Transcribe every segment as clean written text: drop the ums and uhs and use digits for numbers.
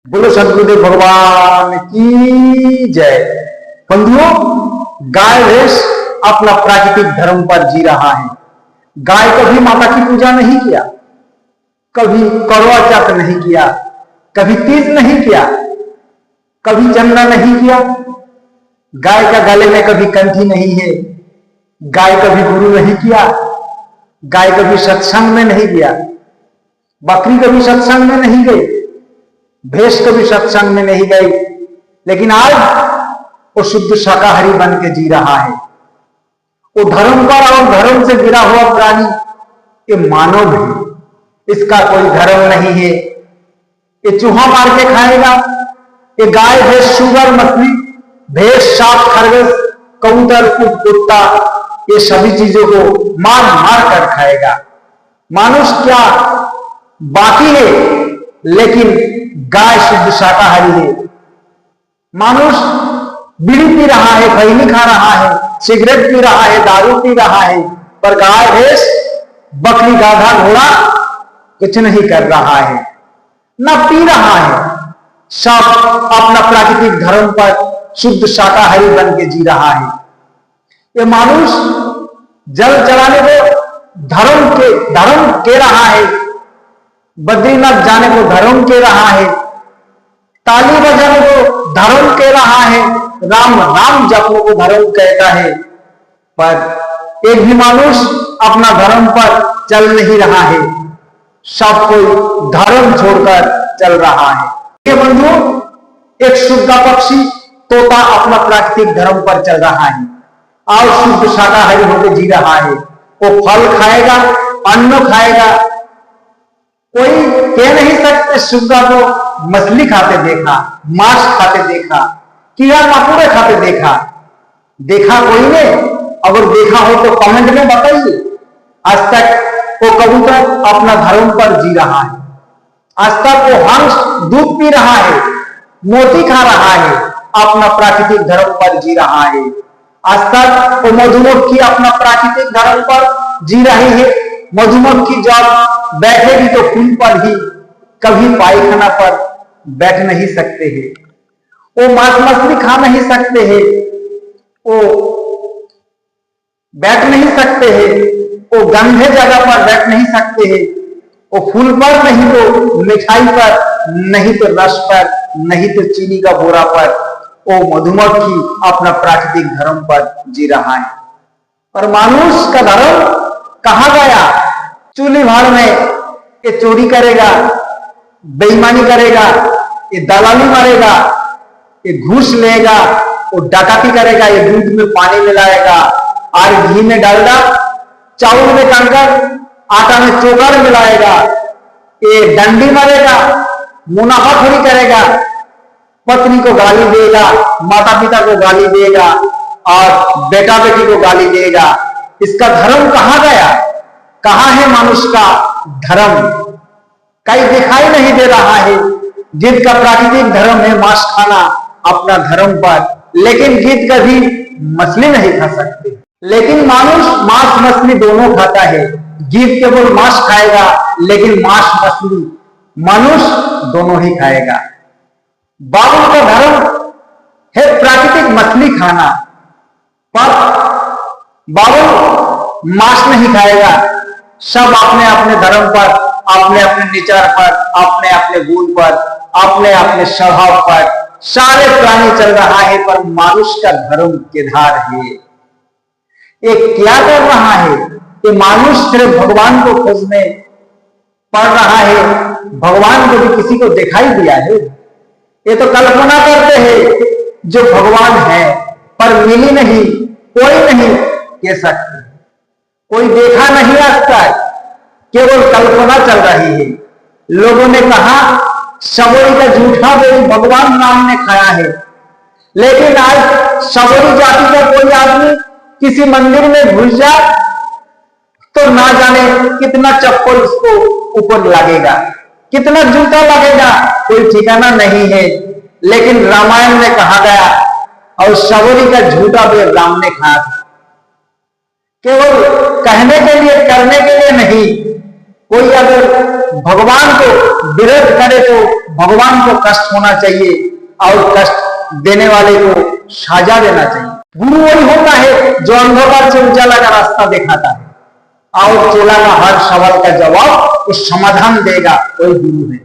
बोलो सदगुरुदेव भगवान की जय। बंधुओं, गाय भैंस अपना प्राकृतिक धर्म पर जी रहा है। गाय कभी माता की पूजा नहीं किया, कभी करवा चौथ नहीं किया, कभी तीज नहीं किया, कभी चंदा नहीं किया। गाय का गले में कभी कंठी नहीं है। गाय कभी गुरु नहीं किया। गाय कभी सत्संग में नहीं गया। बकरी कभी सत्संग में नहीं गई। भैंस कभी सत्संग में नहीं गई। लेकिन आज वो शुद्ध शाकाहारी बन के जी रहा है। वो धर्म पर और धर्म से गिरा हुआ प्राणी ये मानव है। इसका कोई धर्म नहीं है। ये चूहा मार के खाएगा। ये गाय भैंस शुगर मछली भैंस सांप खरगोश कबूतर कुत्ता ये सभी चीजों को मार मार कर खाएगा। मानुष क्या बाकी है, लेकिन गाय शुद्ध शाकाहारी है। मानुष बीड़ी पी रहा है, खैनी खा रहा है, सिगरेट पी रहा है, दारू पी रहा है, पर गाय भैंस बकरी गाधा घोड़ा कुछ नहीं कर रहा है, ना पी रहा है। सब अपना प्राकृतिक धर्म पर शुद्ध शाकाहारी बन के जी रहा है। ये मानुष जल चढ़ाने को धर्म के रहा है, बद्रीनाथ जाने को धर्म के रहा है, ताली बजाने को धर्म के रहा है, राम राम जपने को धर्म कहता है, पर एक भी मानुष अपना धर्म पर चल नहीं रहा है। सब कोई धर्म छोड़कर चल रहा है। ये बंधुओं, एक शुद्ध पक्षी तोता अपना प्राकृतिक धर्म पर चल रहा है और शुद्ध शाकाहारी होकर जी रहा है। वो फल खाएगा, अन्न खाएगा। कोई कह नहीं सकते शुद्धा को मछली खाते देखा, मांस खाते देखा, कीड़ा मकोड़े खाते देखा। देखा कोई ने? अगर देखा हो तो कमेंट में बताइए। आज तक वो कबूतर अपना धर्म पर जी रहा है। आज तक वो हंस दूध पी रहा है, मोती खा रहा है, अपना प्राकृतिक धर्म पर जी रहा है। आज तक वो मधुमक्खी अपना प्राकृतिक धर्म पर जी रही है। मधुमक्खी जब बैठेगी तो फूल पर ही, कभी पायखाना पर बैठ नहीं सकते हैं। वो मांस मछली खा नहीं सकते हैं, वो बैठ नहीं सकते हैं, वो गंदे जगह पर बैठ नहीं सकते हैं। वो फूल पर नहीं तो मिठाई पर, नहीं तो रस पर, नहीं तो चीनी का बोरा पर। वो मधुमक्खी अपना प्राकृतिक धर्म पर जी रहा है। पर मानुष का धर्म कहां गया? चूल्ही भाड़ में ये चोरी करेगा, बेईमानी करेगा, ये दलाली मारेगा, ये घूस लेगा, वो डकैती करेगा, ये दूध में पानी मिलाएगा और घी में डालगा, चावल में कंकर, आटा में चोकर मिलाएगा, ये डंडी मारेगा, मुनाफाखोरी करेगा, पत्नी को गाली देगा, माता पिता को गाली देगा और बेटा बेटी को गाली देगा। इसका धर्म कहां गया? कहां है मनुष्य का धर्म? कहीं दिखाई नहीं दे रहा है। गिद्ध का प्राकृतिक धर्म है मांस खाना अपना धर्म पर, लेकिन गिद्ध कभी मछली नहीं खा सकते। लेकिन मानुष मांस मछली दोनों खाता है। गिद्ध केवल मांस खाएगा, लेकिन मांस मछली मनुष्य दोनों ही खाएगा। बाबुल का धर्म है प्राकृतिक मछली खाना, पर बाबुल मांस नहीं खाएगा। सब अपने अपने धर्म पर, अपने अपने विचार पर, अपने अपने गुण पर, अपने अपने स्वभाव पर सारे प्राणी चल रहा है। पर मानुष का धर्म किधर है? ये क्या कर रहा है? ये मानुष सिर्फ भगवान को खोजने पड़ रहा है। भगवान को भी किसी को दिखाई दिया है? ये तो कल्पना करते हैं जो भगवान है, पर मिली नहीं, कोई नहीं कह सकते, कोई देखा नहीं आज तक, केवल कल्पना चल रही है। लोगों ने कहा सबोरी का झूठा बेल भगवान नाम ने खाया है, लेकिन आज सबोरी जाति का कोई आदमी किसी मंदिर में घुस जाए तो ना जाने कितना चप्पल उसको ऊपर लगेगा, कितना जूता लगेगा, कोई ठिकाना नहीं है। लेकिन रामायण में कहा गया और सबोरी का झूठा बेल राम ने खाया था। केवल कहने के लिए, करने के लिए नहीं। कोई अगर भगवान को विरोध करे तो भगवान को कष्ट होना चाहिए और कष्ट देने वाले को सजा देना चाहिए। गुरु वही होता है जो अंधकार से उजाला का रास्ता दिखाता है और चेला का हर सवाल का जवाब उस समाधान देगा, वही गुरु है।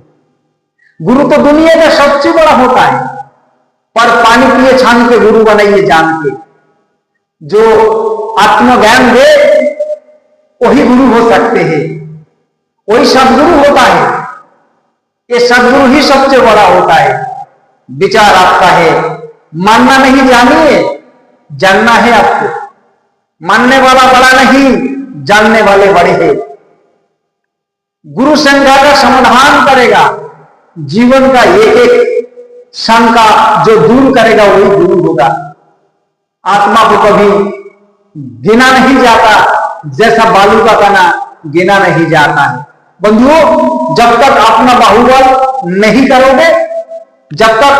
गुरु तो दुनिया का सबसे बड़ा होता है, पर पानी पिए छान के गुरु बनाइए जान के। जो आत्मज्ञान दे वही गुरु हो सकते हैं, वही सदगुरु होता है। ये सदगुरु ही सबसे बड़ा होता है। विचार आपका है, मानना नहीं जानिए, जानना है आपको। मानने वाला बड़ा नहीं, जानने वाले बड़े हैं। गुरु शंका का समाधान करेगा, जीवन का एक एक शंका जो दूर करेगा वही गुरु होगा। आत्मा को कभी गिना नहीं जाता, जैसा बालू का कणा गिना नहीं जाता है। बंधुओं, जब तक अपना बाहुबल नहीं करोगे, जब तक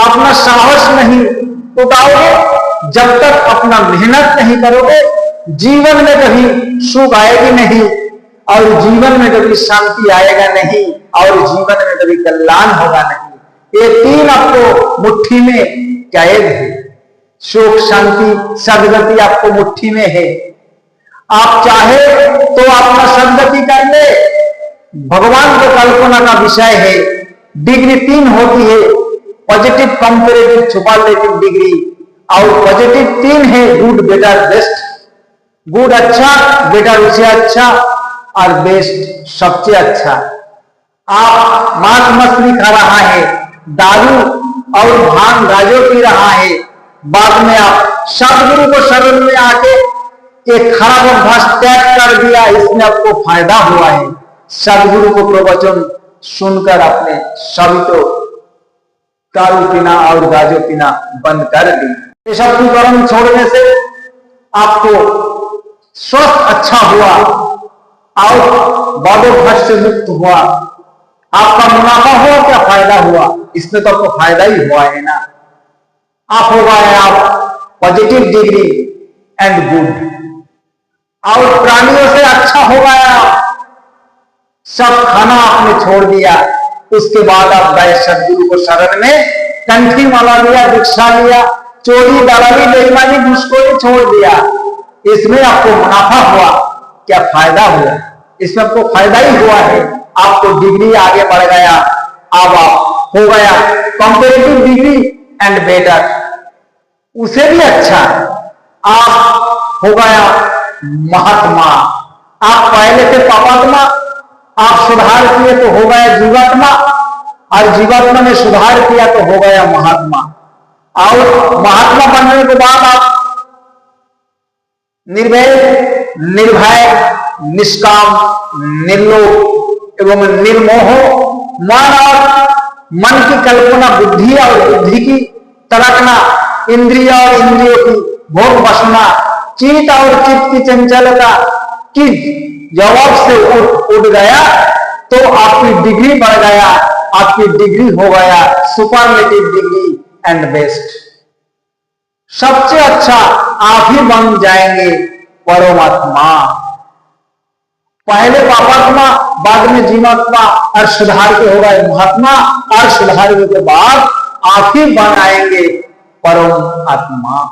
अपना साहस नहीं उठाओगे, जब तक अपना मेहनत नहीं करोगे, जीवन में कभी सुख आएगी नहीं और जीवन में कभी शांति आएगा नहीं और जीवन में कभी कल्याण होगा नहीं। ये तीन आपको मुट्ठी में कैद है। सुख, शांति, सदगति आपको मुट्ठी में है। आप चाहे तो अपना सदगति कर ले, भगवान को कल्पना का विषय है। डिग्री तीन होती है, पॉजिटिव, कंपैरेटिव, सुपरलेटिव डिग्री। और पॉजिटिव तीन है, गुड, बेटर, बेस्ट। गुड अच्छा, बेटर उससे अच्छा और बेस्ट सबसे अच्छा। आप मांस मछली खा रहा है, दारू और भांग गांजा पी रहा है, बाद में आप सदगुरु को शरण में आके एक खराब अभ्यास त्याग कर दिया, इसमें आपको फायदा हुआ है। सदगुरु को प्रवचन सुनकर आपने सभी तो दारू पीना और गांजा पीना बंद कर दी। ये सब कुकर्म छोड़ने से आपको स्वस्थ अच्छा हुआ और बादोभ्रष्ट से मुक्त हुआ। आपका मुनाफा हुआ, क्या फायदा हुआ? इसमें तो आपको फायदा ही हुआ है ना। आप हो गए आप पॉजिटिव डिग्री एंड गुड, और प्राणियों से अच्छा हो गया। सब खाना आपने छोड़ दिया, उसके बाद आप गए सदगुरु को शरण में, कंठी माला लिया, दीक्षा लिया, चोरी, दलाली, बेईमानी, घूसखोरी छोड़ दिया। इसमें आपको मुनाफा हुआ, क्या फायदा हुआ? इसमें आपको फायदा ही हुआ है। आपको डिग्री आगे बढ़ गया, अब आप हो गया कंपैरेटिव डिग्री एंड बेटर, उसे भी अच्छा। आप हो गया महात्मा। आप पहले थे पापात्मा, आप सुधार किए तो हो गया जीवात्मा, और जीवात्मा ने सुधार किया तो हो गया महात्मा। और महात्मा बनने के बाद आप निर्भय, निर्भय, निष्काम, निर्लोभ एवं निर्मोह मन और मन की कल्पना, बुद्धि और बुद्धि की तड़कना, इंद्रिय और इंद्रियों की भोग वासना, चित्त और चित्त की चंचलता की जवाब से उठ गया तो आपकी डिग्री बढ़ गया। आपकी डिग्री हो गया सुपरलेटिव डिग्री एंड बेस्ट। सबसे अच्छा आप ही बन जाएंगे परमात्मा। पहले पापात्मा, बाद में जीवात्मा, और सुधार के हो गए महात्मा, और सुधार के बाद आप ही बन आएंगे परम आत्मा।